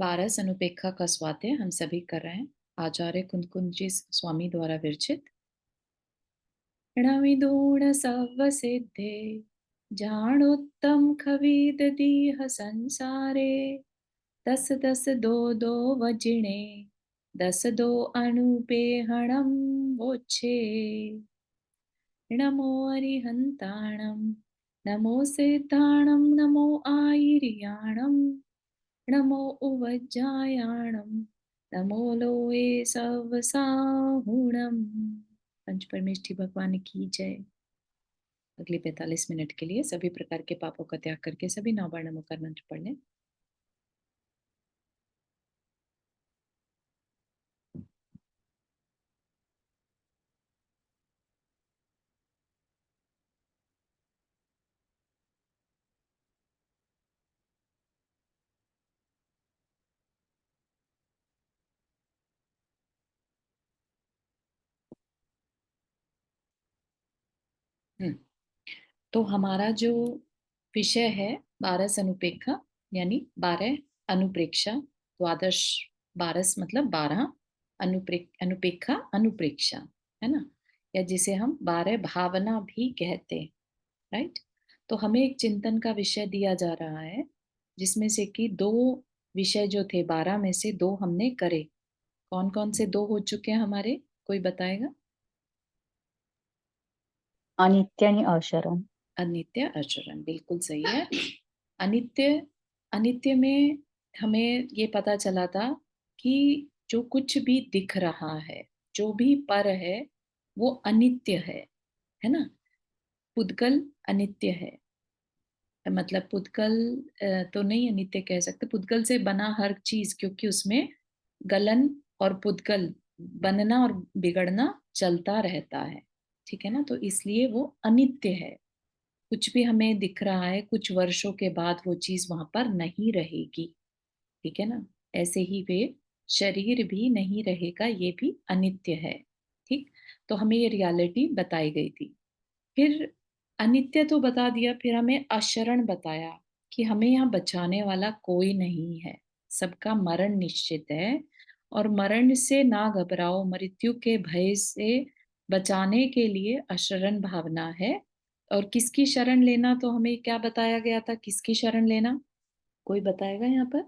बारस अनुपेक्षा का स्वाध्याय हम सभी कर रहे हैं। आचार्य कुंद जी स्वामी द्वारा विरचित। णविदूढ़ सव सिद्धे जाणोत्तम खवीद दीह संसारे। दस दस दो दो वजिणे दस दो अनुपेहणम वोच्छे। नमो अरिहंताणम नमो सिद्धाणम नमो आयर्याणम नमो उवज्जायाणम नमो लोए सवसाहुणम। पंच परमेष्ठी भगवान की जय। अगले 45 मिनट के लिए सभी प्रकार के पापों का त्याग करके सभी नववर्ण मुखर मंत्र पढ़ लें। तो हमारा जो विषय है बारस अनुपेक्षा यानी 12 अनुप्रेक्षा। द्वादश बारस मतलब 12 अनुपेक्षा अनुप्रेक्षा है ना, या जिसे हम 12 भावना भी कहते हैं। राइट। तो हमें एक चिंतन का विषय दिया जा रहा है जिसमें से कि 2 विषय जो थे 12 में से 2 हमने करे। कौन कौन से 2 हो चुके हैं हमारे, कोई बताएगा? अनित्य आणि अशरण। अनित्य अचरण बिल्कुल सही है। अनित्य अनित्य में हमें ये पता चला था कि जो कुछ भी दिख रहा है, जो भी पर है, वो अनित्य है ना। पुद्गल अनित्य है, मतलब पुद्गल तो नहीं अनित्य कह सकते, पुद्गल से बना हर चीज, क्योंकि उसमें गलन और पुद्गल बनना और बिगड़ना चलता रहता है। ठीक है ना, तो इसलिए वो अनित्य है। कुछ भी हमें दिख रहा है, कुछ वर्षों के बाद वो चीज वहां पर नहीं रहेगी। ठीक है ना, ऐसे ही वे शरीर भी नहीं रहेगा, ये भी अनित्य है। ठीक, तो हमें ये रियलिटी बताई गई थी। फिर अनित्य तो बता दिया, फिर हमें अशरण बताया कि हमें यहाँ बचाने वाला कोई नहीं है, सबका मरण निश्चित है। और मरण से ना घबराओ, मृत्यु के भय से बचाने के लिए अशरण भावना है। और किसकी शरण लेना, तो हमें क्या बताया गया था, किसकी शरण लेना? कोई बताएगा यहाँ पर?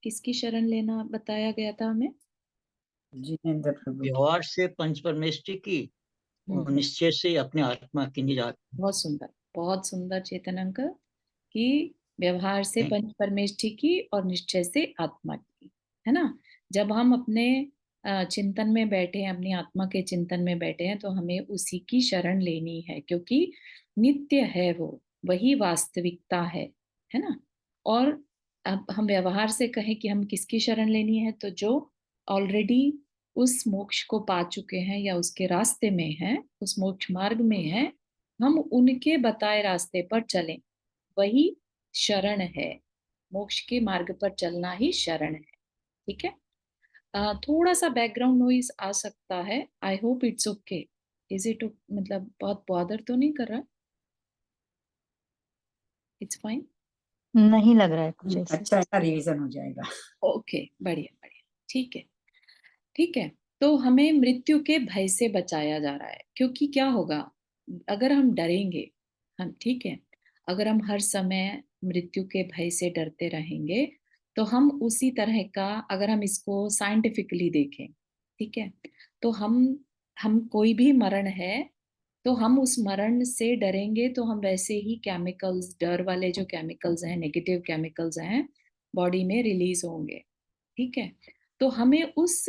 किसकी शरण लेना बताया गया था हमें? जिनेन्द्र प्रभु की। व्यवहार से पंच परमेष्टि की और निश्चय से अपने आत्मा की निजात। बहुत सुंदर, बहुत सुंदर चेतन अंकल। कि व्यवहार से पंच परमेष्ठि की और निश्चय से आत्मा की, है ना। जब हम अपने चिंतन में बैठे हैं, अपनी आत्मा के चिंतन में बैठे हैं, तो हमें उसी की शरण लेनी है, क्योंकि नित्य है वो, वही वास्तविकता है ना। और अब हम व्यवहार से कहें कि हम किसकी शरण लेनी है, तो जो ऑलरेडी उस मोक्ष को पा चुके हैं या उसके रास्ते में हैं, उस मोक्ष मार्ग में हैं, हम उनके बताए रास्ते पर चलें, वही शरण है। मोक्ष के मार्ग पर चलना ही शरण है। ठीक है। थोड़ा सा बैकग्राउंड नॉइज आ सकता है, I hope it's okay. Is it, मतलब बहुत बॉदर तो नहीं कर रहा? It's fine. नहीं लग रहा है कुछ ऐसे। अच्छा, ऐसा रिवीजन हो जाएगा। ओके, बढ़िया बढ़िया, ठीक है। ठीक है, तो हमें मृत्यु के भय से बचाया जा रहा है, क्योंकि क्या होगा अगर हम डरेंगे, हम, ठीक है, अगर हम हर समय मृत्यु के भय से डरते रहेंगे, तो हम उसी तरह का, अगर हम इसको साइंटिफिकली देखें, ठीक है, तो हम कोई भी मरण है, तो हम उस मरण से डरेंगे, तो हम वैसे ही केमिकल्स, डर वाले जो केमिकल्स हैं, नेगेटिव केमिकल्स हैं, बॉडी में रिलीज होंगे। ठीक है, तो हमें उस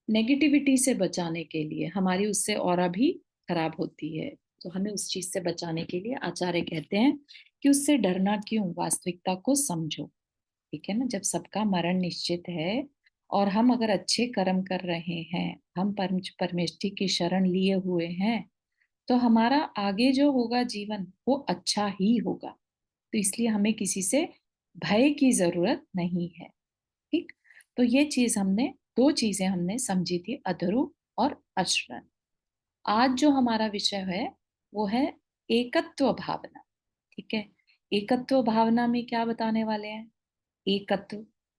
नेगेटिविटी से बचाने के लिए, हमारी उससे ऑरा भी खराब होती है, तो हमें उस चीज से बचाने के लिए आचार्य कहते हैं कि उससे डरना क्यों, वास्तविकता को समझो। ठीक है ना, जब सबका मरण निश्चित है और हम अगर अच्छे कर्म कर रहे हैं, हम परमेष्ठि की शरण लिए हुए हैं, तो हमारा आगे जो होगा जीवन वो अच्छा ही होगा। तो इसलिए हमें किसी से भय की जरूरत नहीं है। ठीक, तो ये चीज हमने, 2 चीजें हमने समझी थी, अधर्व और अशरण। आज जो हमारा विषय है वो है एकत्व भावना। ठीक है, एकत्व भावना में क्या बताने वाले हैं? एकत्व,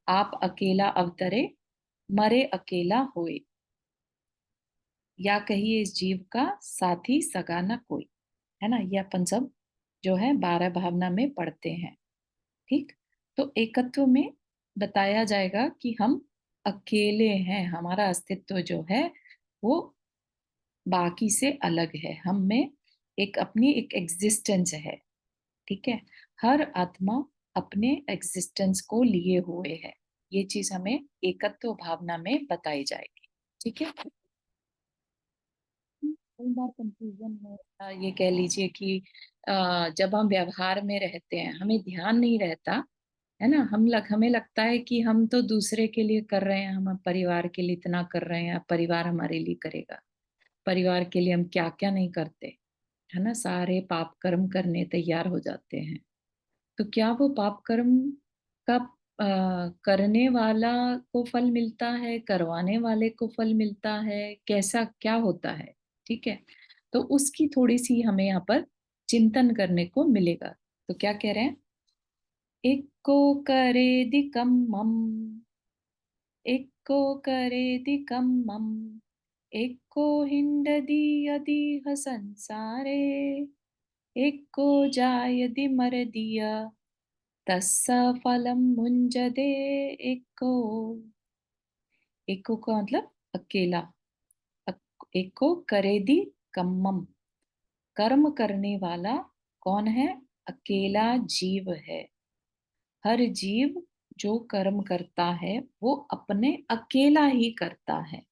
आप अकेला अवतरे, मरे अकेला होए, या कहिए इस जीव का साथी सगा न कोई। है ना, ये अपन सब जो है 12 भावना में पढ़ते हैं। ठीक, तो एकत्व में बताया जाएगा कि हम अकेले हैं, हमारा अस्तित्व जो है वो बाकी से अलग है, हम में एक अपनी एक एग्जिस्टेंस है। ठीक है, हर आत्मा अपने एग्जिस्टेंस को लिए हुए है, ये चीज हमें एकत्व भावना में बताई जाएगी। ठीक है, कई बार कंफ्यूजन है, ये कह लीजिए कि जब हम व्यवहार में रहते हैं हमें ध्यान नहीं रहता है ना, हमें लगता है कि हम तो दूसरे के लिए कर रहे हैं, हम परिवार के लिए इतना कर रहे हैं, अब परिवार हमारे लिए करेगा। परिवार के लिए हम क्या क्या नहीं करते, है ना, सारे पाप कर्म करने तैयार हो जाते हैं। तो क्या वो पाप कर्म का करने वाला को फल मिलता है, करवाने वाले को फल मिलता है, कैसा क्या होता है? ठीक है, तो उसकी थोड़ी सी हमें यहाँ पर चिंतन करने को मिलेगा। तो क्या कह रहे हैं, इक्को करे दिकम मम, इक्को करे दिकम मम, इक्को हिंडदी अदीह संसारे, इक्को जायदि मरदिया तस्सा फलम मुंजदे। एको, एको का मतलब अकेला, एको करेदी कम्मम, कर्म करने वाला कौन है? अकेला जीव है। हर जीव जो कर्म करता है वो अपने अकेला ही करता है।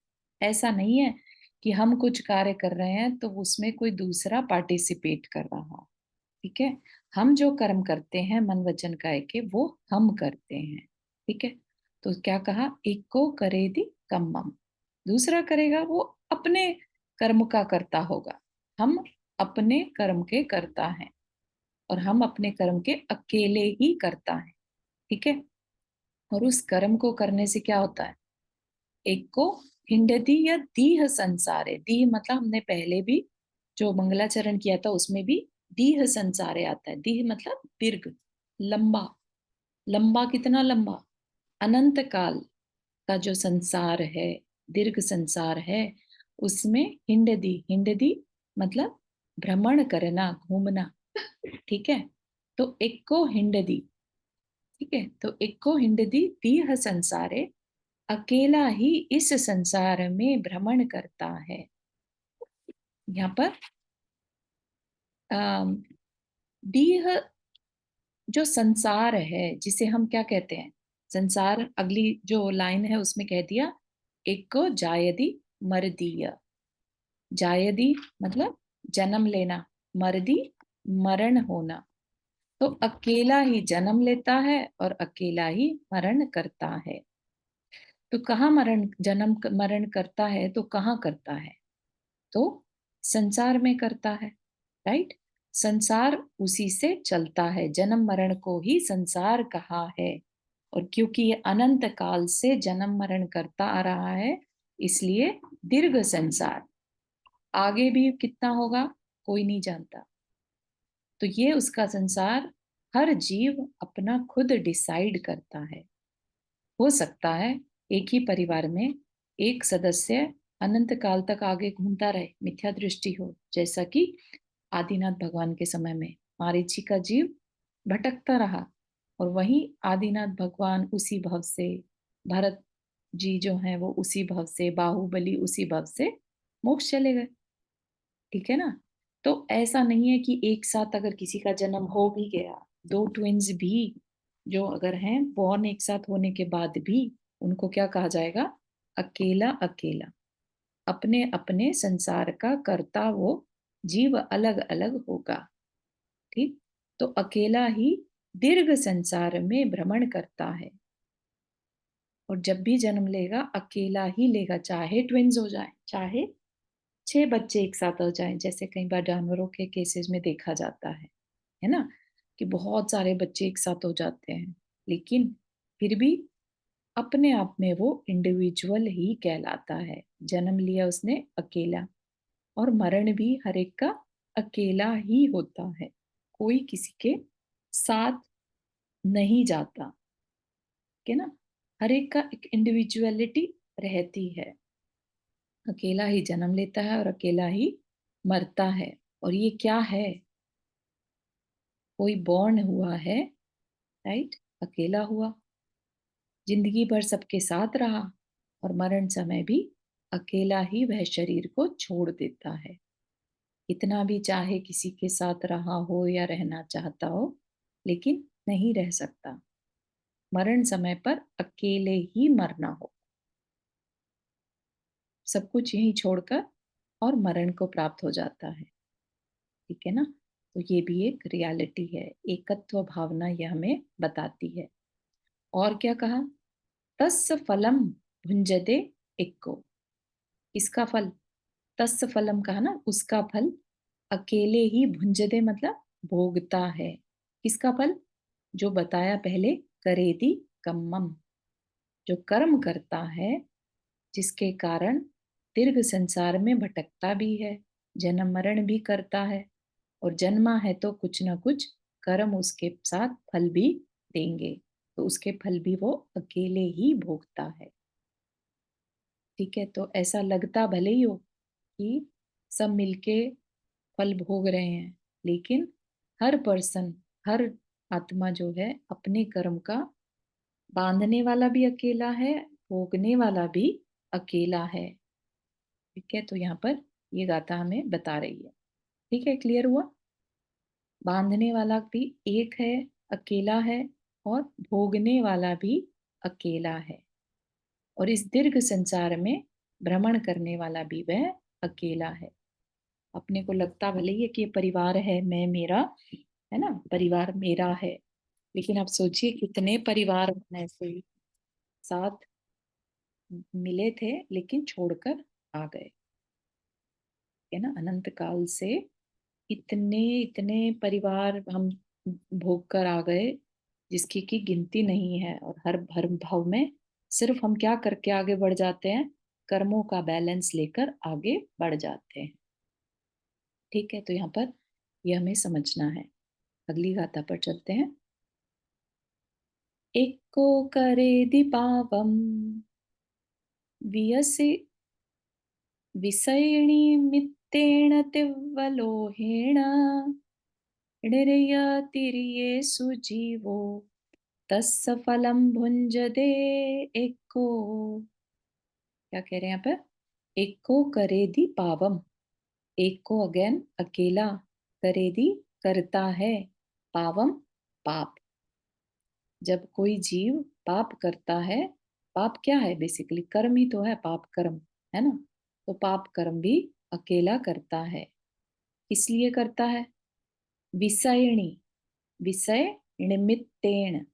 ऐसा नहीं है कि हम कुछ कार्य कर रहे हैं तो उसमें कोई दूसरा पार्टिसिपेट कर रहा। ठीक है, हम जो कर्म करते हैं मन वचन काया के वो हम करते हैं। ठीक है, तो क्या कहा, एक को करेदी कम्मम, दूसरा करेगा वो अपने कर्म का करता होगा, हम अपने कर्म के करता है, और हम अपने कर्म के अकेले ही करता है। ठीक है, और उस कर्म को करने से क्या होता है, एक को हिंडती या दीह संसारे, दीह मतलब हमने पहले भी जो मंगलाचरण किया था उसमें भी दीह संसारे आता है। दीह मतलब दीर्घ, लंबा, लंबा कितना लंबा, अनंत काल का जो संसार है, दीर्घ संसार है, उसमें हिंडदी, हिंडदी मतलब भ्रमण करना, घूमना। ठीक है, तो एक को हिंडदी, ठीक है, तो एक को हिंडदी दीह संसारे, अकेला ही इस संसार में भ्रमण करता है। यहाँ पर दीह जो संसार है जिसे हम क्या कहते हैं, संसार, अगली जो लाइन है उसमें कह दिया, एक को जायदी मरदीय, जायदी मतलब जन्म लेना, मरदी मरण होना, तो अकेला ही जन्म लेता है और अकेला ही मरण करता है। तो कहाँ मरण, जन्म मरण करता है तो कहाँ करता है, तो संसार में करता है। राइट, संसार उसी से चलता है, जन्म मरण को ही संसार कहा है, और क्योंकि ये अनंत काल से जन्म मरण करता आ रहा है इसलिए दीर्घ संसार, आगे भी कितना होगा कोई नहीं जानता। तो ये उसका संसार हर जीव अपना खुद डिसाइड करता है। हो सकता है एक ही परिवार में एक सदस्य अनंत काल तक आगे घूमता रहे, मिथ्या दृष्टि हो, जैसा कि आदिनाथ भगवान के समय में मारीची का जीव भटकता रहा, और वहीं आदिनाथ भगवान उसी भव से, भरत जी जो हैं वो उसी भव से, बाहुबली उसी भव से मोक्ष चले गए। ठीक है ना, तो ऐसा नहीं है कि एक साथ अगर किसी का जन्म हो भी गया, दो ट्विंस भी जो अगर हैं बॉर्न एक साथ होने के बाद भी उनको क्या कहा जाएगा, अकेला अकेला, अपने अपने संसार का कर्ता वो जीव अलग अलग होगा। ठीक, तो अकेला ही दीर्घ संसार में भ्रमण करता है, और जब भी जन्म लेगा अकेला ही लेगा, चाहे ट्विंस हो जाए, चाहे 6 बच्चे एक साथ हो जाएं, जैसे कई बार जानवरों के केसेस में देखा जाता है ना, कि बहुत सारे बच्चे एक साथ हो जाते हैं, लेकिन फिर भी अपने आप में वो इंडिविजुअल ही कहलाता है। जन्म लिया उसने अकेला, और मरण भी हर एक का अकेला ही होता है, कोई किसी के साथ नहीं जाता। ठीक है ना, हर एक का एक इंडिविजुअलिटी रहती है। अकेला ही जन्म लेता है और अकेला ही मरता है। और ये क्या है? कोई बॉर्न हुआ है, राइट, अकेला हुआ, जिंदगी भर सबके साथ रहा, और मरण समय भी अकेला ही वह शरीर को छोड़ देता है। कितना भी चाहे किसी के साथ रहा हो या रहना चाहता हो, लेकिन नहीं रह सकता। मरण समय पर अकेले ही मरना हो, सब कुछ यहीं छोड़कर, और मरण को प्राप्त हो जाता है। ठीक है ना? तो ये भी एक रियलिटी है, एकत्व भावना ये हमें बताती है। और क्या कहा? तस्य फलम भुंजते इक्को। इसका फल, तस्य फलम कहा ना, उसका फल अकेले ही भुंजते मतलब भोगता है। किसका फल? जो बताया पहले, करेदी कम्मम, जो कर्म करता है, जिसके कारण दीर्घ संसार में भटकता भी है, जन्म मरण भी करता है, और जन्मा है तो कुछ ना कुछ कर्म उसके साथ फल भी देंगे, तो उसके फल भी वो अकेले ही भोगता है। ठीक है? तो ऐसा लगता भले ही हो कि सब मिलके फल भोग रहे हैं, लेकिन हर पर्सन, हर आत्मा जो है, अपने कर्म का बांधने वाला भी अकेला है, भोगने वाला भी अकेला है। ठीक है? तो यहाँ पर ये गाथा हमें बता रही है। ठीक है? क्लियर हुआ? बांधने वाला भी एक है, अकेला है, और भोगने वाला भी अकेला है, और इस दीर्घ संसार में भ्रमण करने वाला भी वह अकेला है। अपने को लगता भले ही है कि ये परिवार है, मैं मेरा, है ना, परिवार मेरा है, लेकिन आप सोचिए कितने परिवार ऐसे साथ मिले थे लेकिन छोड़कर आ गए, है ना। अनंत काल से इतने इतने परिवार हम भोग कर आ गए, जिसकी की गिनती नहीं है। और हर हर भाव में सिर्फ हम क्या करके आगे बढ़ जाते हैं? कर्मों का बैलेंस लेकर आगे बढ़ जाते हैं। ठीक है? तो यहाँ पर यह हमें समझना है। अगली गाथा पर चलते हैं। एको करे दीपावम वियसि विषयिणीमित्तेण तिव्वलोहेण निर्यतिर्येषु जीवो तस्य फलं भुंजते एको। क्या कह रहे हैं यहाँ पर? एको करेदि पावम, एक को अगेन अकेला, करेदि करता है, पावम पाप। जब कोई जीव पाप करता है, पाप क्या है? बेसिकली कर्म ही तो है, पाप कर्म, है ना। तो पाप कर्म भी अकेला करता है। इसलिए करता है विषयिणी, विषय निमित्तेण,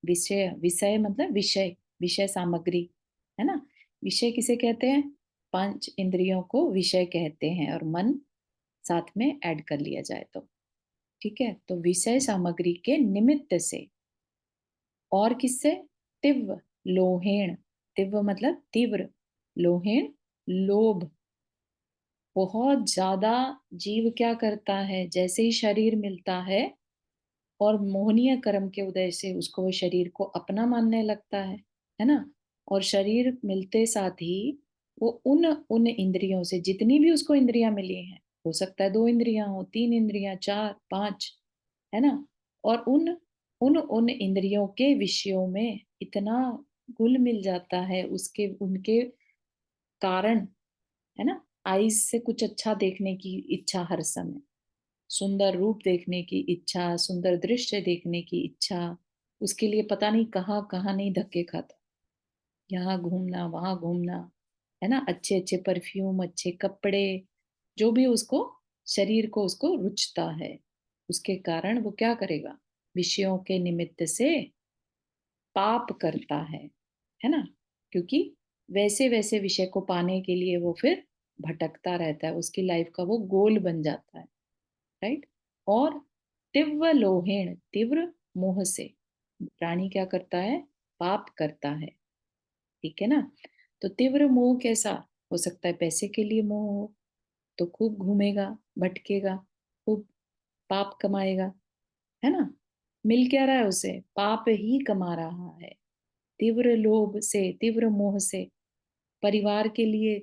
विषय, विषय मतलब विषय, विषय सामग्री, है ना। विषय किसे कहते हैं? पांच इंद्रियों को विषय कहते हैं, और मन साथ में ऐड कर लिया जाए तो। ठीक है? तो विषय सामग्री के निमित्त से, और किससे? तीव्र लोहेण, तीव्र मतलब तीव्र, लोहेण लोभ। बहुत ज्यादा जीव क्या करता है? जैसे ही शरीर मिलता है, और मोहनीय कर्म के उदय से उसको वो शरीर को अपना मानने लगता है ना। और शरीर मिलते साथ ही वो उन उन इंद्रियों से, जितनी भी उसको इंद्रियां मिली हैं, हो सकता है 2 इंद्रियां हो, 3 इंद्रियां, 4, 5, है ना। और उन उन उन इंद्रियों के विषयों में इतना घुल मिल जाता है, उसके उनके कारण, है ना। आईज से कुछ अच्छा देखने की इच्छा हर समय, सुंदर रूप देखने की इच्छा, सुंदर दृश्य देखने की इच्छा, उसके लिए पता नहीं कहाँ कहाँ नहीं धक्के खाता, यहाँ घूमना वहां घूमना, है ना। अच्छे अच्छे परफ्यूम, अच्छे कपड़े, जो भी उसको, शरीर को उसको रुचता है, उसके कारण वो क्या करेगा? विषयों के निमित्त से पाप करता है ना। क्योंकि वैसे वैसे विषय को पाने के लिए वो फिर भटकता रहता है, उसकी लाइफ का वो गोल बन जाता है, राइट। और तीव्र लोहेण, तीव्र मोह से प्राणी क्या करता है? पाप करता है। ठीक है ना। तो तीव्र मोह कैसा हो सकता है? पैसे के लिए मोह हो तो खूब घूमेगा, भटकेगा, खूब पाप कमाएगा, है ना। मिल क्या रहा है उसे? पाप ही कमा रहा है। तीव्र लोभ से, तीव्र मोह से, परिवार के लिए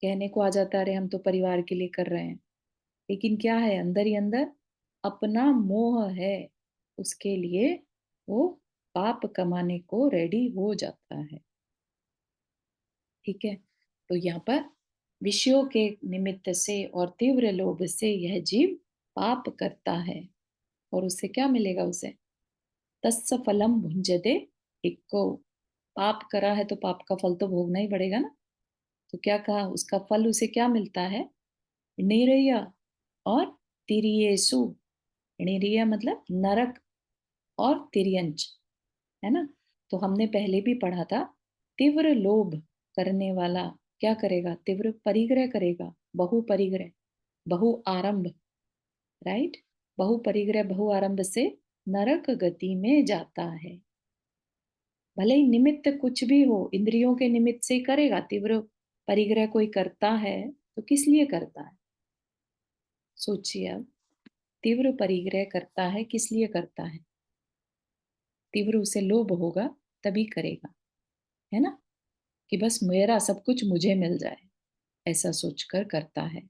कहने को आ जाता है, अरे हम तो परिवार के लिए कर रहे हैं, लेकिन क्या है अंदर ही अंदर अपना मोह है, उसके लिए वो पाप कमाने को रेडी हो जाता है। ठीक है, तो यहाँ पर विषयों के निमित्त से और तीव्र लोभ से यह जीव पाप करता है, और उससे क्या मिलेगा उसे? तस्य फलम भुंजते इक्को, पाप करा है तो पाप का फल तो भोगना ही पड़ेगा ना। तो क्या कहा, उसका फल उसे क्या मिलता है? निरय और तिर्येषु। निरय मतलब नरक, और तिर्यंच, है ना। तो हमने पहले भी पढ़ा था, तीव्र लोभ करने वाला क्या करेगा? तीव्र परिग्रह करेगा, बहु परिग्रह, बहु आरंभ, राइट। बहु परिग्रह, बहु आरंभ से नरक गति में जाता है। भले ही निमित्त कुछ भी हो, इंद्रियों के निमित्त से ही करेगा। तीव्र परिग्रह कोई करता है तो किस लिए करता है? सोचिए अब, तीव्र परिग्रह करता है किस लिए करता है? तीव्र उसे लोभ होगा तभी करेगा, है ना, कि बस मेरा सब कुछ मुझे मिल जाए, ऐसा सोचकर करता है।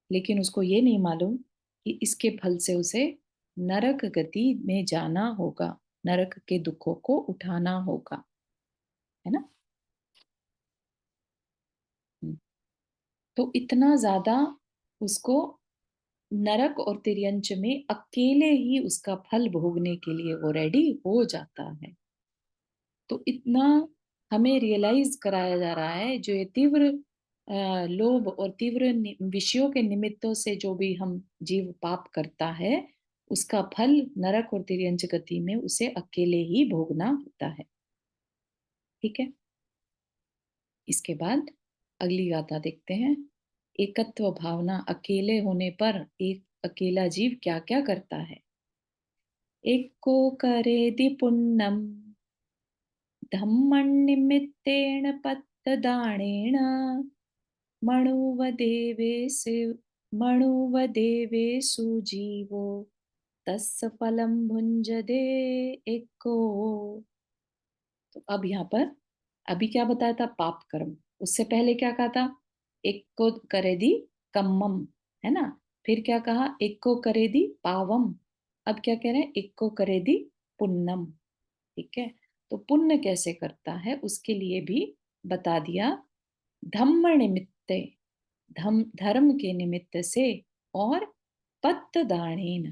लेकिन उसको ये नहीं मालूम कि इसके फल से उसे नरक गति में जाना होगा, नरक के दुखों को उठाना होगा, है ना। तो इतना ज्यादा उसको नरक और तिर्यंच में अकेले ही उसका फल भोगने के लिए वो रेडी हो जाता है। तो इतना हमें रियलाइज कराया जा रहा है, जो ये तीव्र लोभ और तीव्र विषयों के निमित्तों से जो भी हम जीव पाप करता है, उसका फल नरक और तिर्यंच गति में उसे अकेले ही भोगना होता है। ठीक है, इसके बाद अगली गाथा देखते हैं। एकत्व भावना, अकेले होने पर एक अकेला जीव क्या क्या करता है? एको करेदि पुण्यम धम्मनिमित्तेन पत्तदानेन मणुवदेवेषु मणुवदेवेषु जीवो तस्य फलं भुंजते एको। तो अब यहाँ पर अभी क्या बताया था? पाप कर्म। उससे पहले क्या कहा था? एको करेदि कम्मम, है ना। फिर क्या कहा? एको करेदि पावम। अब क्या कह रहे हैं? एको करेदि पुण्यम। ठीक है, तो पुण्य कैसे करता है उसके लिए भी बता दिया। धम्म निमित्ते, धर्म के निमित्त से, और पत्त दानेन,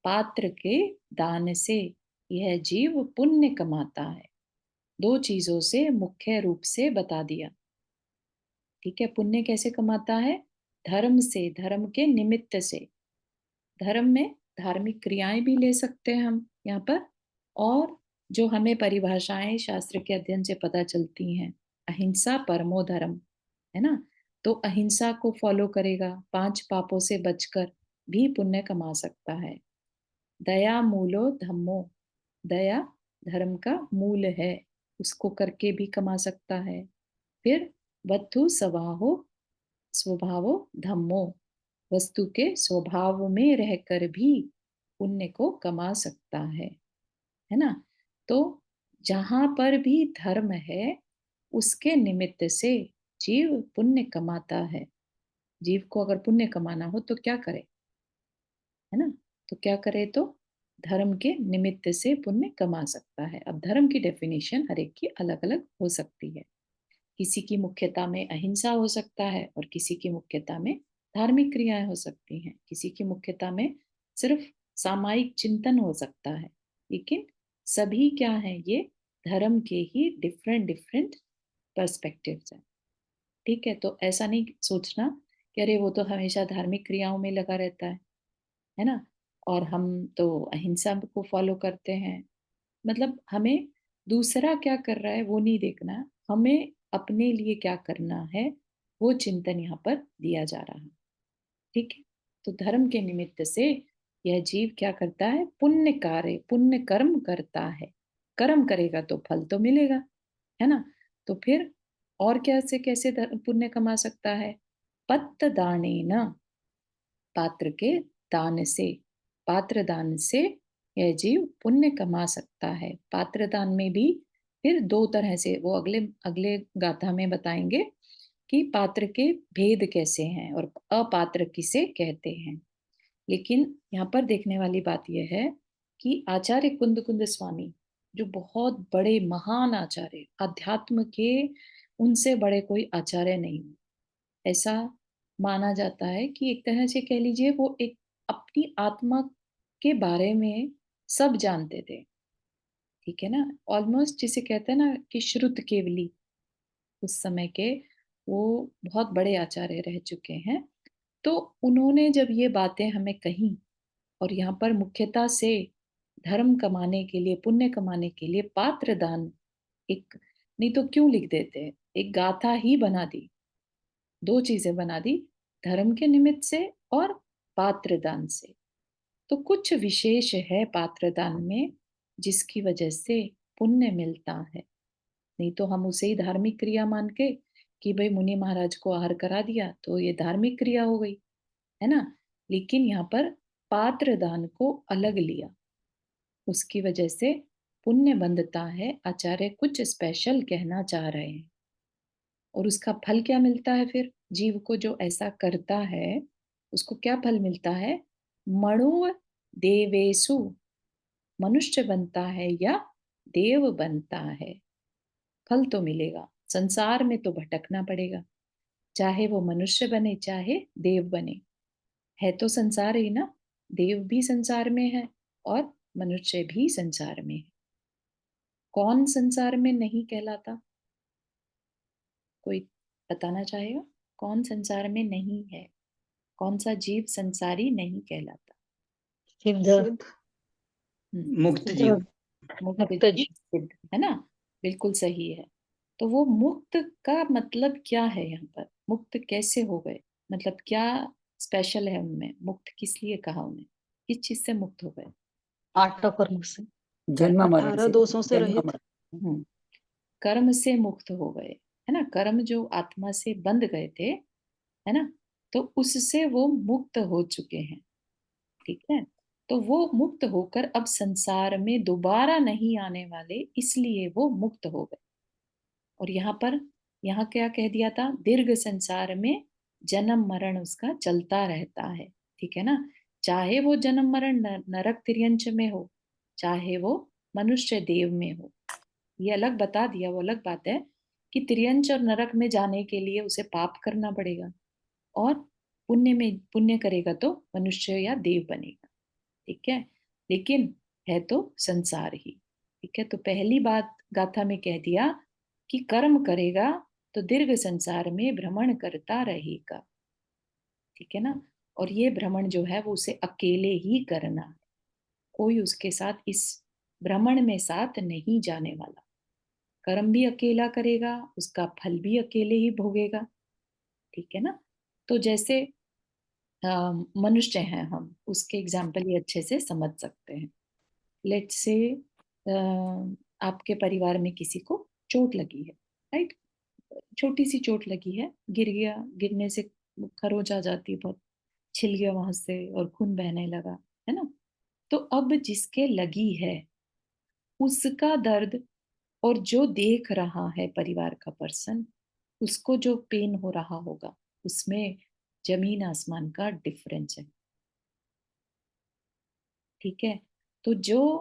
पात्र के दान से यह जीव पुण्य कमाता है। दो चीजों से मुख्य रूप से बता दिया। ठीक है, पुण्य कैसे कमाता है? धर्म से, धर्म के निमित्त से। धर्म में धार्मिक क्रियाएं भी ले सकते हैं हम यहाँ पर, और जो हमें परिभाषाएं शास्त्र के अध्ययन से पता चलती हैं, अहिंसा परमो धर्म, है ना। तो अहिंसा को फॉलो करेगा, 5 पापों से बचकर भी पुण्य कमा सकता है। दया मूलो धम्मो, दया धर्म का मूल है, उसको करके भी कमा सकता है। फिर वत्थु स्वभावो, स्वभावो धम्मो, वस्तु के स्वभाव में रहकर भी पुण्य को कमा सकता है ना। तो जहां पर भी धर्म है उसके निमित्त से जीव पुण्य कमाता है। जीव को अगर पुण्य कमाना हो तो क्या करे, है ना। तो क्या करे? तो धर्म के निमित्त से पुण्य कमा सकता है। अब धर्म की डेफिनेशन हर एक की अलग अलग हो सकती है। किसी की मुख्यता में अहिंसा हो सकता है, और किसी की मुख्यता में धार्मिक क्रियाएं हो सकती हैं। किसी की मुख्यता में सिर्फ सामायिक चिंतन हो सकता है। लेकिन सभी क्या है? ये धर्म के ही डिफरेंट डिफरेंट पर्सपेक्टिव्स हैं। ठीक है, तो ऐसा नहीं सोचना कि अरे वो तो हमेशा धार्मिक क्रियाओं में लगा रहता है ना, और हम तो अहिंसा को फॉलो करते हैं। मतलब हमें दूसरा क्या कर रहा है वो नहीं देखना, हमें अपने लिए क्या करना है वो चिंतन यहाँ पर दिया जा रहा है। ठीक है, तो धर्म के निमित्त से यह जीव क्या करता है? पुण्य कार्य, पुण्य कर्म करता है। कर्म करेगा तो फल तो मिलेगा, है ना। तो फिर और क्या से कैसे पुण्य कमा सकता है? पत्त दाने न, पात्र के दान से, पात्र दान से यह जीव पुण्य कमा सकता है। पात्र दान में भी फिर दो तरह से वो अगले अगले गाथा में बताएंगे कि पात्र के भेद कैसे हैं और अपात्र किसे कहते हैं। लेकिन यहाँ पर देखने वाली बात यह है कि आचार्य कुंद कुंद स्वामी जो बहुत बड़े महान आचार्य, अध्यात्म के उनसे बड़े कोई आचार्य नहीं हुए। ऐसा माना जाता है कि एक तरह से कह लीजिए वो एक अपनी आत्मा के बारे में सब जानते थे। ठीक है ना, ऑलमोस्ट जिसे कहते हैं ना कि श्रुत केवली, उस समय के वो बहुत बड़े आचार्य रह चुके हैं। तो उन्होंने जब ये बातें हमें कही, और यहाँ पर मुख्यतः से धर्म कमाने के लिए, पुण्य कमाने के लिए पात्र दान, एक नहीं तो क्यों लिख देते, एक गाथा ही बना दी, दो चीजें बना दी, धर्म के निमित्त से और पात्र दान से। तो कुछ विशेष है पात्र दान में जिसकी वजह से पुण्य मिलता है। नहीं तो हम उसे ही धार्मिक क्रिया मान के कि भाई मुनि महाराज को आहार करा दिया तो ये धार्मिक क्रिया हो गई, है ना। लेकिन यहाँ पर पात्र दान को अलग लिया, उसकी वजह से पुण्य बंधता है। आचार्य कुछ स्पेशल कहना चाह रहे हैं। और उसका फल क्या मिलता है फिर जीव को जो ऐसा करता है, उसको क्या फल मिलता है? मणु देवेशु, मनुष्य बनता है या देव बनता है, फल तो मिलेगा। संसार में तो भटकना पड़ेगा, चाहे वो मनुष्य बने चाहे देव बने, है तो संसार ही ना। देव भी संसार में है और मनुष्य भी संसार में है। कौन संसार में नहीं कहलाता? कोई बताना चाहेगा? कौन संसार में नहीं है? कौन सा जीव संसारी नहीं कहलाता? सिद्ध, मुक्त सिद्ध, जीव। मुक्त मुक्त जीव जीव। सिद्ध, है ना। बिल्कुल सही है। तो वो मुक्त का मतलब क्या है? यहाँ पर मुक्त कैसे हो गए, मतलब क्या स्पेशल है उनमें? मुक्त किस लिए कहा उन्हें? किस चीज से मुक्त हो गए? 8 कर्म से। जन्म मरण 18 से, दोषों से जन्म रहित। मरण। हम्म, कर्म से मुक्त हो गए, है ना। कर्म जो आत्मा से बंध गए थे, है ना, तो उससे वो मुक्त हो चुके हैं। ठीक है, तो वो मुक्त होकर अब संसार में दोबारा नहीं आने वाले, इसलिए वो मुक्त हो गए। और यहाँ पर, यहाँ क्या कह दिया था? दीर्घ संसार में जन्म मरण उसका चलता रहता है। ठीक है ना, चाहे वो जन्म मरण नरक तिर्यंच में हो, चाहे वो मनुष्य देव में हो। ये अलग बता दिया, वो अलग बात है कि तिर्यंच और नरक में जाने के लिए उसे पाप करना पड़ेगा, और पुण्य में पुण्य करेगा तो मनुष्य या देव बनेगा। ठीक है, लेकिन है तो संसार ही। ठीक है, तो पहली बात गाथा में कह दिया कि कर्म करेगा तो दीर्घ संसार में भ्रमण करता रहेगा। ठीक है ना, और ये भ्रमण जो है वो उसे अकेले ही करना है, कोई उसके साथ इस भ्रमण में साथ नहीं जाने वाला। कर्म भी अकेला करेगा, उसका फल भी अकेले ही भोगेगा। ठीक है ना, तो जैसे मनुष्य हैं हम, उसके एग्जाम्पल ये अच्छे से समझ सकते हैं। लेट्स से आपके परिवार में किसी को चोट लगी है, राइट, छोटी सी चोट लगी है, गिर गया, गिरने से खरोच आ जाती है, बहुत छिल गया वहां से और खून बहने लगा, है ना। तो अब जिसके लगी है उसका दर्द, और जो देख रहा है परिवार का पर्सन, उसको जो पेन हो रहा होगा, उसमें जमीन आसमान का डिफरेंस है। ठीक है, तो जो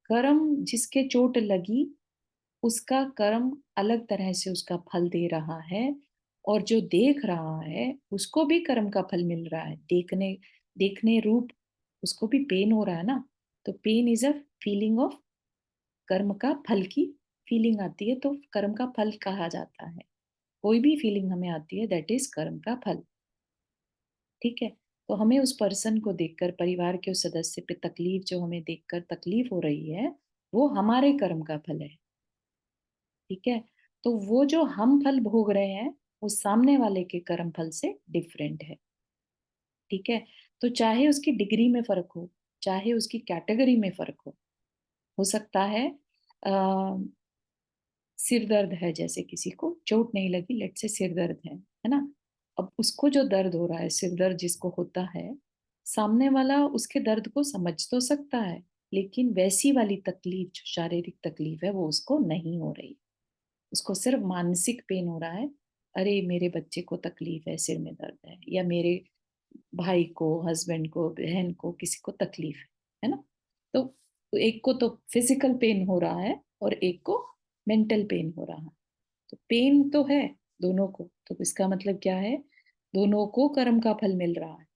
कर्म जिसके चोट लगी, उसका कर्म अलग तरह से उसका फल दे रहा है, और जो देख रहा है उसको भी कर्म का फल मिल रहा है। देखने देखने रूप उसको भी पेन हो रहा है ना, तो pain is a feeling of, कर्म का फल की फीलिंग आती है तो कर्म का फल कहा जाता है। कोई भी फीलिंग हमें आती है, दैट इज कर्म का फल। ठीक है, तो हमें उस पर्सन को देखकर, परिवार के उस सदस्य पे तकलीफ जो हमें देखकर तकलीफ हो रही है, वो हमारे कर्म का फल है। ठीक है, तो वो जो हम फल भोग रहे हैं वो सामने वाले के कर्म फल से डिफरेंट है। ठीक है, तो चाहे उसकी डिग्री में फर्क हो, चाहे उसकी कैटेगरी में फर्क हो सकता है सिर दर्द है, जैसे किसी को चोट नहीं लगी, लेट से सिर दर्द है ना। अब उसको जो दर्द हो रहा है, सिर दर्द जिसको होता है, सामने वाला उसके दर्द को समझ तो सकता है, लेकिन वैसी वाली तकलीफ, जो शारीरिक तकलीफ है, वो उसको नहीं हो रही। उसको सिर्फ मानसिक पेन हो रहा है। अरे मेरे बच्चे को तकलीफ है, सिर में दर्द है, या मेरे भाई को, हस्बैंड को, बहन को, किसी को तकलीफ है ना। तो एक को तो फिजिकल पेन हो रहा है और एक को मेंटल पेन हो रहा है। तो पेन तो है दोनों को, तो इसका मतलब क्या है, दोनों को कर्म का फल मिल रहा है,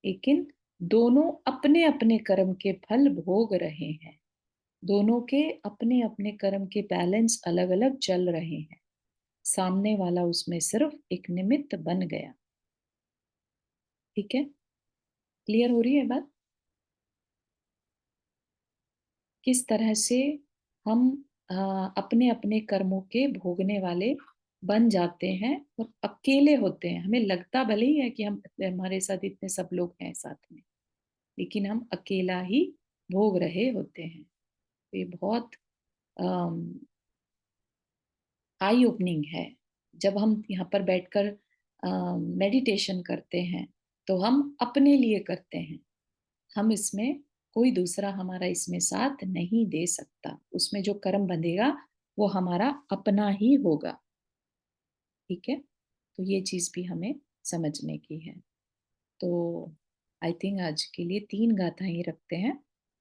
लेकिन दोनों अपने अपने कर्म के फल भोग रहे हैं। दोनों के अपने अपने कर्म के बैलेंस अलग अलग चल रहे हैं। सामने वाला उसमें सिर्फ एक निमित्त बन गया। ठीक है, क्लियर हो रही है बात? किस तरह से हम अपने अपने कर्मों के भोगने वाले बन जाते हैं और अकेले होते हैं। हमें लगता भले ही है कि हम, हमारे साथ इतने सब लोग हैं साथ में, लेकिन हम अकेला ही भोग रहे होते हैं। तो ये बहुत आई ओपनिंग है। जब हम यहाँ पर बैठकर मेडिटेशन करते हैं तो हम अपने लिए करते हैं। हम इसमें, कोई दूसरा हमारा इसमें साथ नहीं दे सकता। उसमें जो कर्म बंधेगा वो हमारा अपना ही होगा। ठीक है, तो ये चीज भी हमें समझने की है। तो आई थिंक आज के लिए 3 गाथा ही रखते हैं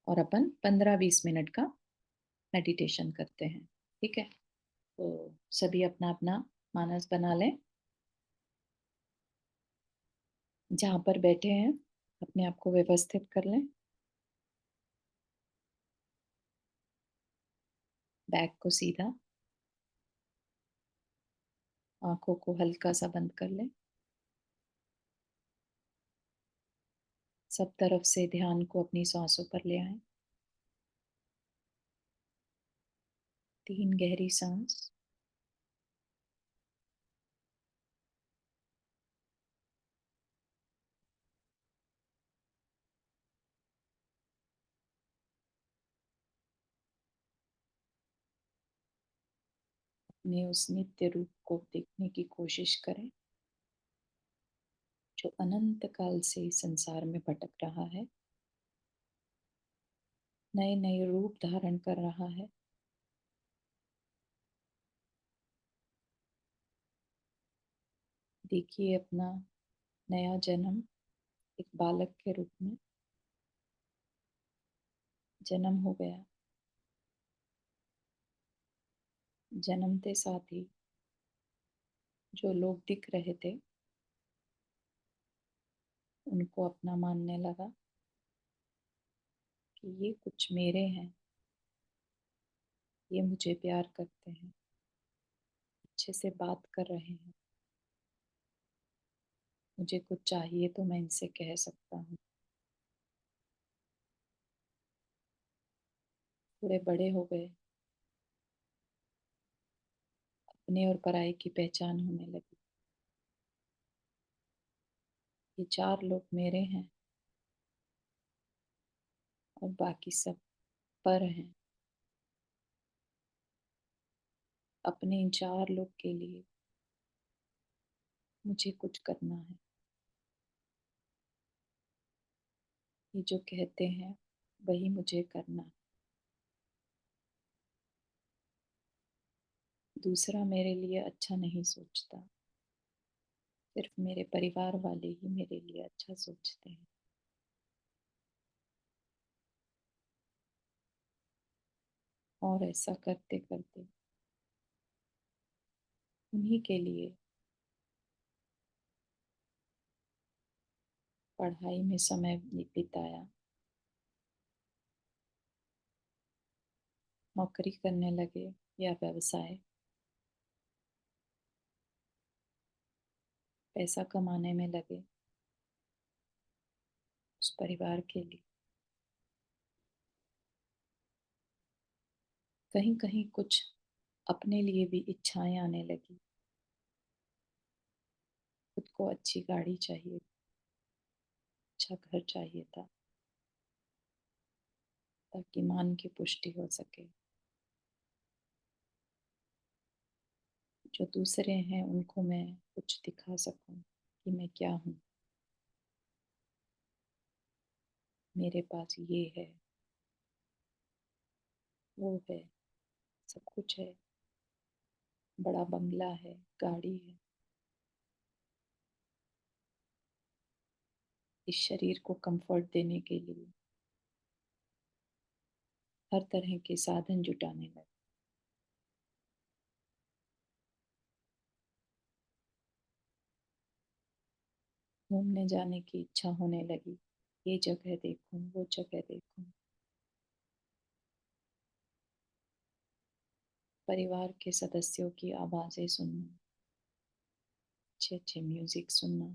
और अपन 15-20 मिनट का मेडिटेशन करते हैं। ठीक है, तो सभी अपना अपना मानस बना लें। जहाँ पर बैठे हैं अपने आप को व्यवस्थित कर लें। बैक को सीधा, आंखों को हल्का सा बंद कर लें। सब तरफ से ध्यान को अपनी सांसों पर ले आएं। 3 गहरी सांस। अपने उस नित्य रूप को देखने की कोशिश करें जो अनंत काल से संसार में भटक रहा है, नए नए रूप धारण कर रहा है। देखिए अपना नया जन्म एक बालक के रूप में जन्म हो गया। जन्मते साथ ही जो लोग दिख रहे थे उनको अपना मानने लगा कि ये कुछ मेरे हैं, ये मुझे प्यार करते हैं, अच्छे से बात कर रहे हैं, मुझे कुछ चाहिए तो मैं इनसे कह सकता हूँ। थोड़े बड़े हो गए, अपने और पराये की पहचान होने लगी। ये 4 लोग मेरे हैं और बाकी सब पर हैं। अपने इन 4 लोग के लिए मुझे कुछ करना है। ये जो कहते हैं वही मुझे करना है। दूसरा मेरे लिए अच्छा नहीं सोचता, सिर्फ मेरे परिवार वाले ही मेरे लिए अच्छा सोचते हैं। और ऐसा करते करते उन्हीं के लिए पढ़ाई में समय बिताया, नौकरी करने लगे या व्यवसाय, पैसा कमाने में लगे उस परिवार के लिए। कहीं कहीं कुछ अपने लिए भी इच्छाएं आने लगी। खुद को अच्छी गाड़ी चाहिए, अच्छा घर चाहिए था ताकि मान की पुष्टि हो सके। जो दूसरे हैं उनको मैं कुछ दिखा सकूं कि मैं क्या हूँ, मेरे पास ये है, वो है, सब कुछ है, बड़ा बंगला है, गाड़ी है। इस शरीर को कंफर्ट देने के लिए हर तरह के साधन जुटाने लगे। घूमने जाने की इच्छा होने लगी, ये जगह देखूं, वो जगह देखूं। परिवार के सदस्यों की आवाजें सुनना, अच्छे अच्छे म्यूजिक सुनना,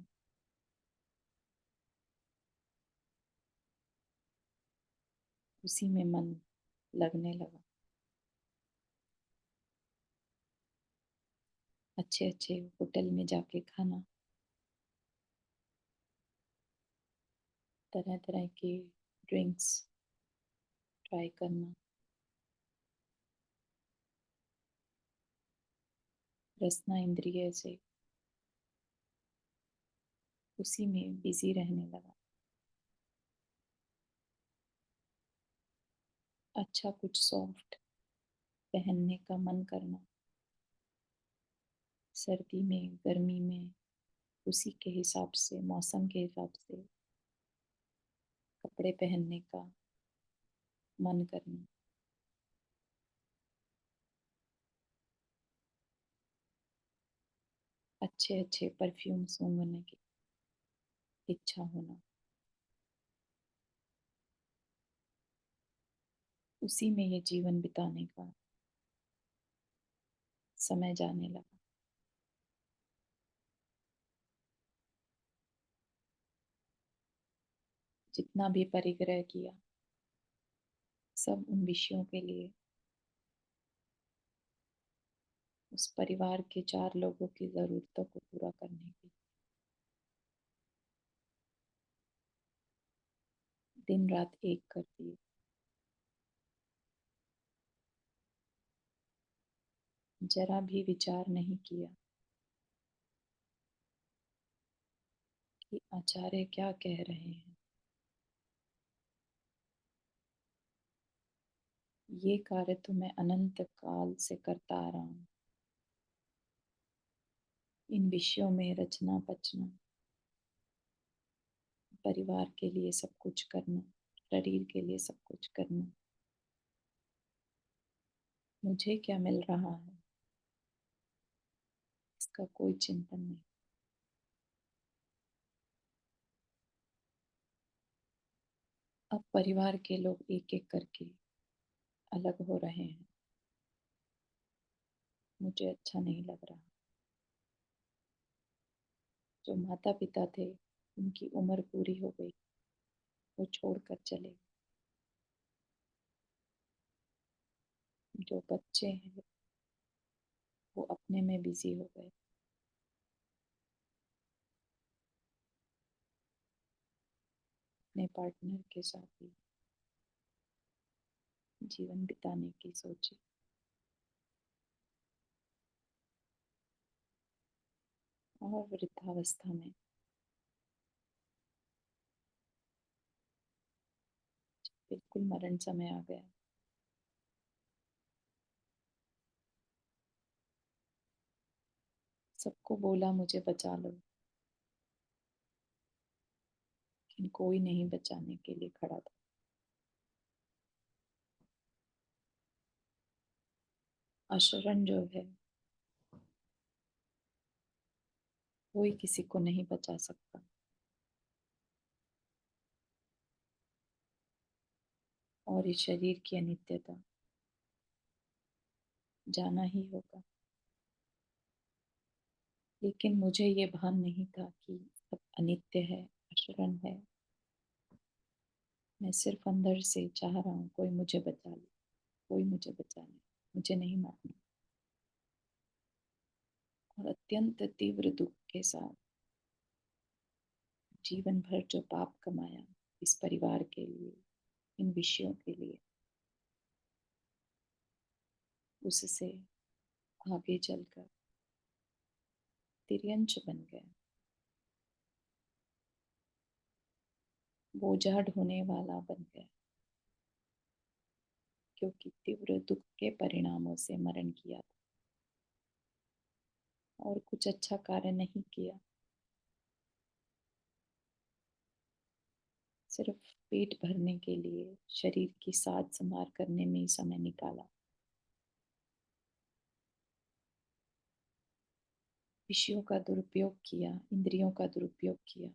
उसी में मन लगने लगा। अच्छे अच्छे होटल में जाके खाना, तरह तरह के ड्रिंक्स ट्राई करना, रसना इंद्रिय से उसी में बिजी रहने लगा। अच्छा कुछ सॉफ्ट पहनने का मन करना, सर्दी में, गर्मी में, उसी के हिसाब से, मौसम के हिसाब से कपड़े पहनने का मन करना। अच्छे अच्छे परफ्यूम सूंघने की इच्छा होना, उसी में ये जीवन बिताने का समय जाने लगा। जितना भी परिग्रह किया, सब उन विषयों के लिए, उस परिवार के 4 लोगों की जरूरतों को पूरा करने के दिन रात एक कर दिए। जरा भी विचार नहीं किया कि आचार्य क्या कह रहे हैं। ये कार्य तो मैं अनंत काल से करता आ रहा हूँ। इन विषयों में रचना बचना, परिवार के लिए सब कुछ करना, शरीर के लिए सब कुछ करना, मुझे क्या मिल रहा है इसका कोई चिंतन नहीं। अब परिवार के लोग एक एक करके अलग हो रहे हैं, मुझे अच्छा नहीं लग रहा। जो माता पिता थे, उनकी उम्र पूरी हो गई, वो छोड़कर चले। जो बच्चे हैं वो अपने में बिजी हो गए, अपने पार्टनर के साथ ही जीवन बिताने की सोची। और वृद्धावस्था में बिल्कुल मरण समय आ गया, सबको बोला मुझे बचा लो, लेकिन कोई नहीं बचाने के लिए खड़ा था। अशरण जो है, कोई किसी को नहीं बचा सकता। और इस शरीर की अनित्यता, जाना ही होगा। लेकिन मुझे ये भान नहीं था कि सब अनित्य है, अशरण है। मैं सिर्फ अंदर से चाह रहा हूँ कोई मुझे बचा ले, कोई मुझे बचा ले, मुझे नहीं मारना। और अत्यंत तीव्र दुख के साथ जीवन भर जो पाप कमाया इस परिवार के लिए, इन विषयों के लिए, उससे आगे चलकर तिर्यंच बन गया, बोझा ढोने वाला बन गया। क्योंकि तीव्र दुख के परिणामों से मरण किया था और कुछ अच्छा कार्य नहीं किया, सिर्फ पेट भरने के लिए शरीर की साज संवार करने में ही समय निकाला। विषयों का दुरुपयोग किया, इंद्रियों का दुरुपयोग किया,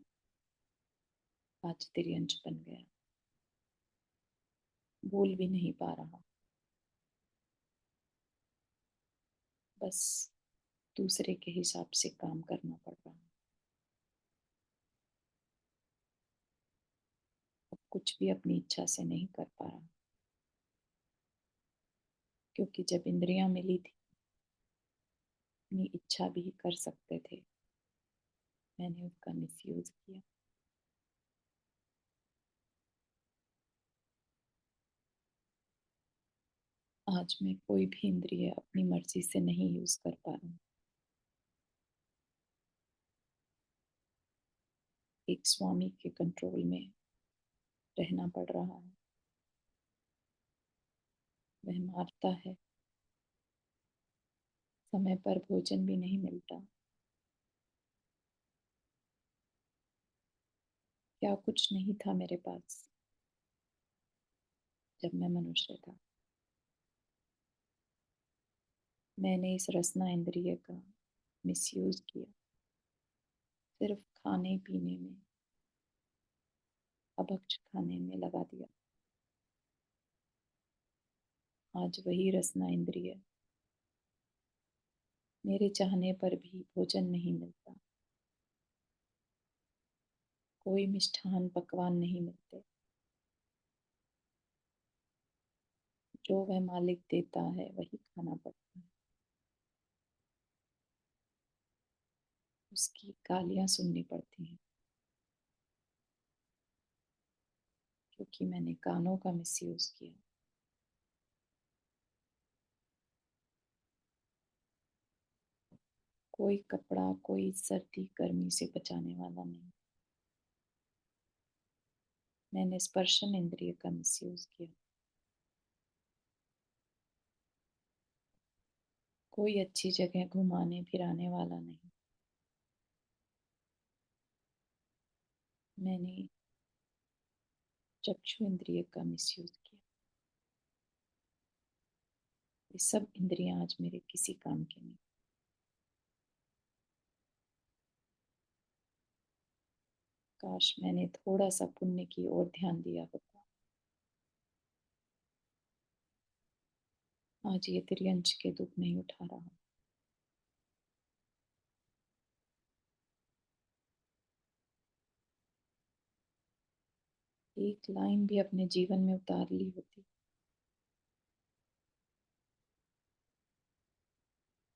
आज तिर्यंच बन गया, बोल भी नहीं पा रहा, बस दूसरे के हिसाब से काम करना पड़ रहा। अब कुछ भी अपनी इच्छा से नहीं कर पा रहा, क्योंकि जब इंद्रियां मिली थी अपनी इच्छा भी कर सकते थे, मैंने उसका मिसयूज किया। आज मैं कोई भी इंद्रिय अपनी मर्जी से नहीं यूज कर पा रहा हूँ। एक स्वामी के कंट्रोल में रहना पड़ रहा है। वह मारता है, समय पर भोजन भी नहीं मिलता, क्या कुछ नहीं था मेरे पास जब मैं मनुष्य था। मैंने इस रसना इंद्रिय का मिसयूज किया, सिर्फ खाने पीने में, अभक्ष खाने में लगा दिया। आज वही रसना इंद्रिय मेरे चाहने पर भी भोजन नहीं मिलता, कोई मिष्ठान पकवान नहीं मिलते, जो वह मालिक देता है वही खाना पड़ता है। उसकी गालियां सुननी पड़ती हैं, क्योंकि मैंने कानों का मिसयूज किया। कोई कपड़ा, कोई सर्दी गर्मी से बचाने वाला नहीं। मैंने स्पर्शन इंद्रिय का मिसयूज किया। कोई अच्छी जगह घुमाने फिराने वाला नहीं। मैंने चक्षु इंद्रिय का मिसयूज किया। ये सब इंद्रियां आज मेरे किसी काम के नहीं। काश मैंने थोड़ा सा पुण्य की ओर ध्यान दिया होता, आज ये त्रियंच के दुख नहीं उठा रहा। एक लाइन भी अपने जीवन में उतार ली होती।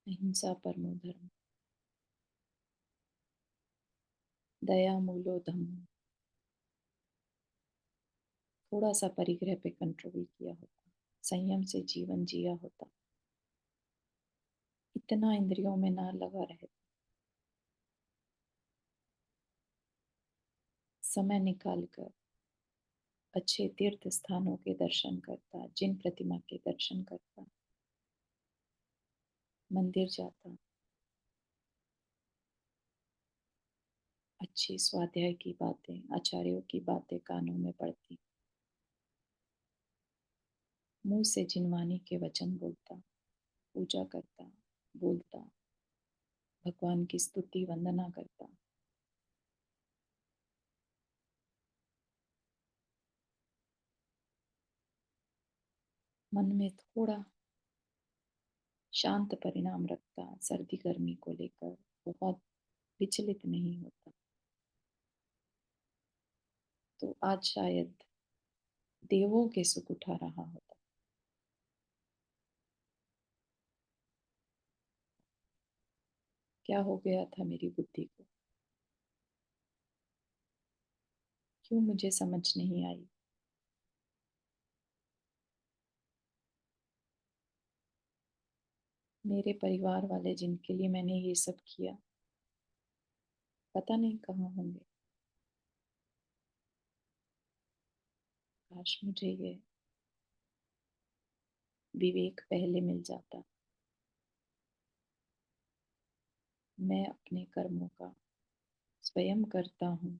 अहिंसा परमो धर्म, दया मूलो धम्मो, थोड़ा सा परिग्रह पे कंट्रोल किया होता, संयम से जीवन जिया होता, इतना इंद्रियों में ना लगा रहे, समय निकालकर अच्छे तीर्थ स्थानों के दर्शन करता, जिन प्रतिमा के दर्शन करता, मंदिर जाता, अच्छी स्वाध्याय की बातें, आचार्यों की बातें कानों में पड़ती, मुंह से जिनवानी के वचन बोलता, पूजा करता, बोलता, भगवान की स्तुति वंदना करता, मन में थोड़ा शांत परिणाम रखता, सर्दी गर्मी को लेकर बहुत विचलित नहीं होता, तो आज शायद देवों के सुख उठा रहा होता। क्या हो गया था मेरी बुद्धि को, क्यों मुझे समझ नहीं आई। मेरे परिवार वाले जिनके लिए मैंने ये सब किया, पता नहीं कहाँ होंगे। काश मुझे ये विवेक पहले मिल जाता। मैं अपने कर्मों का स्वयं करता हूँ,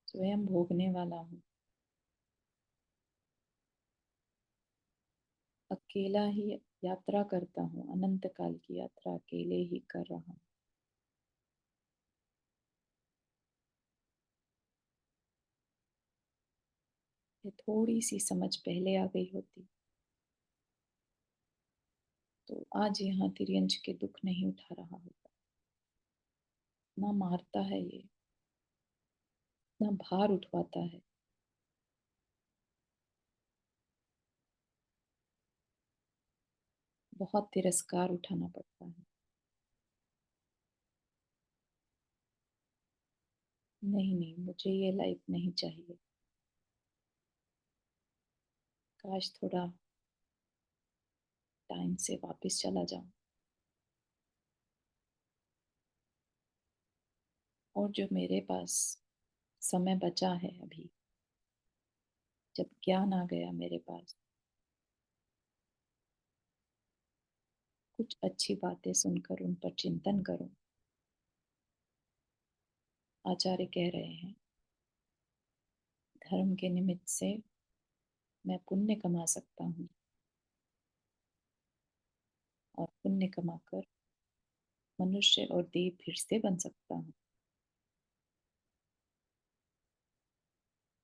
स्वयं भोगने वाला हूँ। अकेला ही यात्रा करता हूँ, अनंत काल की यात्रा अकेले ही कर रहा हूँ। ये थोड़ी सी समझ पहले आ गई होती तो आज यहाँ तिर्यंच के दुख नहीं उठा रहा होता। ना मारता है ये, ना भार उठवाता है। बहुत तिरस्कार उठाना पड़ता है। नहीं नहीं, मुझे ये लाइफ नहीं चाहिए। काश थोड़ा टाइम से वापस चला जाऊं। और जो मेरे पास समय बचा है अभी, जब ज्ञान आ गया मेरे पास, कुछ अच्छी बातें सुनकर उन पर चिंतन करूं। आचार्य कह रहे हैं धर्म के निमित्त से मैं पुण्य कमा सकता हूँ और पुण्य कमाकर मनुष्य और देव फिर से बन सकता हूँ।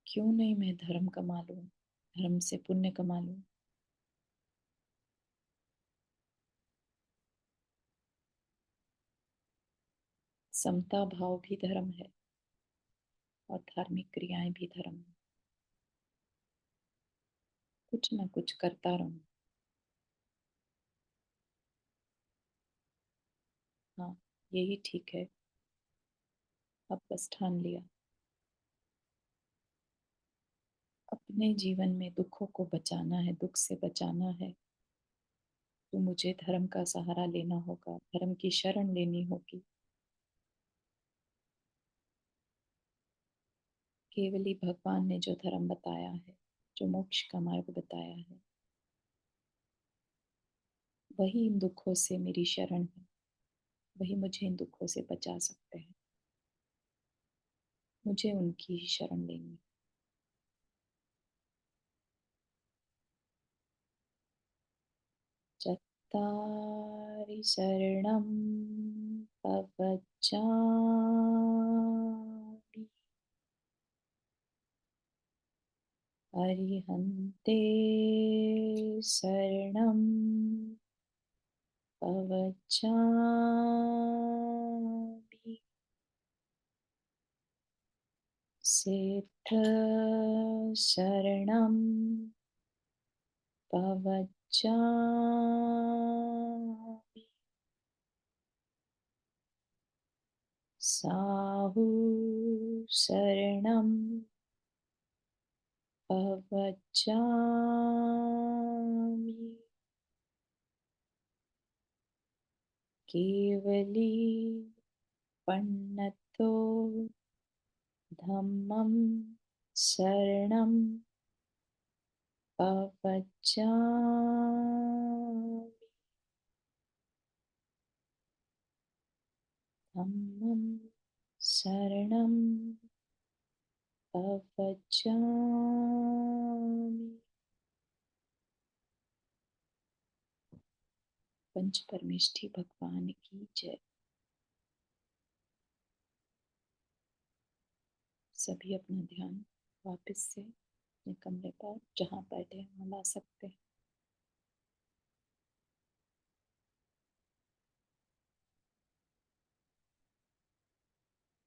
क्यों नहीं मैं धर्म कमा लूं, धर्म से पुण्य कमा लूं। समता भाव भी धर्म है और धार्मिक क्रियाएं भी धर्म है। कुछ ना कुछ करता रहूं। हाँ, यही ठीक है। अब बस ठान लिया। अपने जीवन में दुखों को बचाना है, दुख से बचाना है, तो मुझे धर्म का सहारा लेना होगा, धर्म की शरण लेनी होगी। केवल ही भगवान ने जो धर्म बताया है, जो मोक्ष का मार्ग बताया है, वही इन दुखों से मेरी शरण है। वही मुझे इन दुखों से बचा सकते हैं। मुझे उनकी ही शरण लेनी। चत्तारि शरणं प्रवज्जामि अरिहन्ते शरणं प्रवज्जामि सिद्ध शरणं प्रवज्जामि साहु शरणं प्रवज्जामि केवली पन्नतो धम्मं शरणं प्रवज्जामि धम्मं शरणं प्रवज्जामि। पंच परमेष्ठी भगवान की जय। सभी अपना ध्यान वापस से अपने कमरे पर जहाँ बैठे हैं वहाँ ला सकते हैं।